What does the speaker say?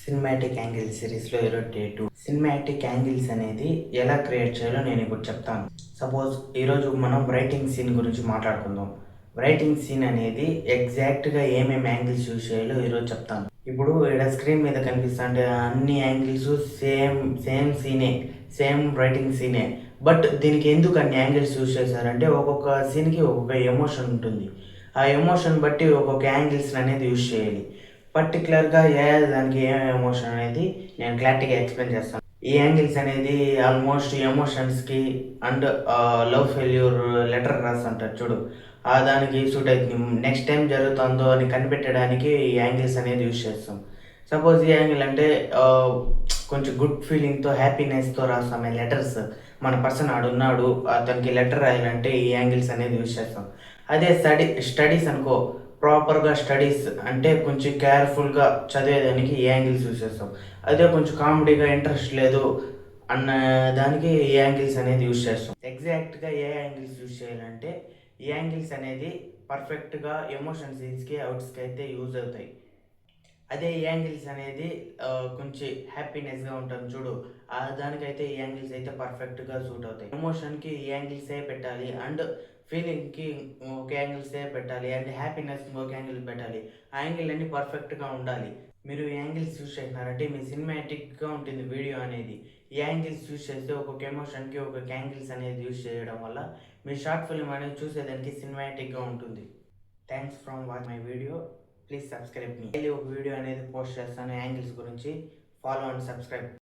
Cinematic angle సిరీస్లో ఈరోజు day 2. Cinematic angles అనేది ఎలా క్రియేట్ చేయాలో నేను ఇప్పుడు చెప్తాను. సపోజ్ ఈరోజు మనం రైటింగ్ సీన్ గురించి మాట్లాడుకుందాం. రైటింగ్ సీన్ అనేది ఎగ్జాక్ట్గా ఏమేమి యాంగిల్స్ యూజ్ చేయాలో ఈరోజు చెప్తాను. ఇప్పుడు ఇక్కడ స్క్రీన్ మీద కనిపిస్తుంటే అన్ని యాంగిల్స్ సేమ్ సేమ్ సీనే, సేమ్ రైటింగ్ సీనే. బట్ దీనికి ఎందుకు అన్ని యాంగిల్స్ యూజ్ చేశారంటే ఒక్కొక్క సీన్కి ఒక్కొక్క ఎమోషన్ ఉంటుంది. ఆ ఎమోషన్ బట్టి ఒక్కొక్క యాంగిల్స్ అనేది యూజ్ చేయాలి. పర్టికులర్గా దానికి ఏం ఎమోషన్ అనేది నేను క్లారిటీగా ఎక్స్ప్లెయిన్ చేస్తాను. ఈ యాంగిల్స్ అనేది ఆల్మోస్ట్ ఎమోషన్స్కి అండ్ లవ్ ఫెయిల్యూర్ లెటర్ రాస్తుంటారు చూడు, ఆ దానికి సూట్ అవుతుంది. నెక్స్ట్ టైం జరుగుతుందో అని కనిపెట్టడానికి ఈ యాంగిల్స్ అనేది యూజ్ చేస్తాం. సపోజ్ ఈ యాంగిల్ అంటే కొంచెం గుడ్ ఫీలింగ్తో హ్యాపీనెస్తో రాస్తాం లెటర్స్. మన పర్సన్ ఆడున్నాడు, అతనికి లెటర్ రాయాలంటే ఈ యాంగిల్స్ అనేది యూజ్ చేస్తాం. అదే స్టడీస్ అనుకో, ప్రాపర్గా స్టడీస్ అంటే కొంచెం కేర్ఫుల్గా చదివేదానికి ఈ యాంగిల్స్ యూజ్ చేస్తాం. అదే కొంచెం కామెడీగా ఇంట్రెస్ట్ లేదు అన్న దానికి ఈ యాంగిల్స్ అనేది యూజ్ చేస్తాం. ఎగ్జాక్ట్గా ఏ యాంగిల్స్ యూజ్ చేయాలంటే ఈ యాంగిల్స్ అనేది పర్ఫెక్ట్గా ఎమోషన్ సీన్స్కి అవుట్స్కి అయితే యూజ్ అవుతాయి. అదే ఈ యాంగిల్స్ అనేది కొంచెం హ్యాపీనెస్గా ఉంటుంది చూడు, దానికైతే ఈ యాంగిల్స్ అయితే పర్ఫెక్ట్గా సూట్ అవుతాయి. ఎమోషన్కి ఈ యాంగిల్సే పెట్టాలి, అండ్ ఫీలింగ్కి ఒక యాంగిల్సే పెట్టాలి, అండ్ హ్యాపీనెస్ ఇంకొక యాంగిల్ పెట్టాలి. ఆ యాంగిల్ అన్ని పర్ఫెక్ట్గా ఉండాలి. మీరు యాంగిల్స్ యూజ్ చేసినారంటే మీ సినిమాటిక్గా ఉంటుంది వీడియో అనేది. ఈ యాంగిల్స్ యూజ్ చేస్తే ఒక్కొక్క ఎమోషన్కి ఒక్కొక్క యాంగిల్స్ అనేది యూజ్ చేయడం వల్ల మీ షార్ట్ ఫిల్మ్ అనేది చూసేదానికి సినిమాటిక్గా ఉంటుంది. Thanks from watch my video. Please subscribe me. Daily ఒక వీడియో అనేది పోస్ట్ చేస్తాను యాంగిల్స్ గురించి. Follow and subscribe.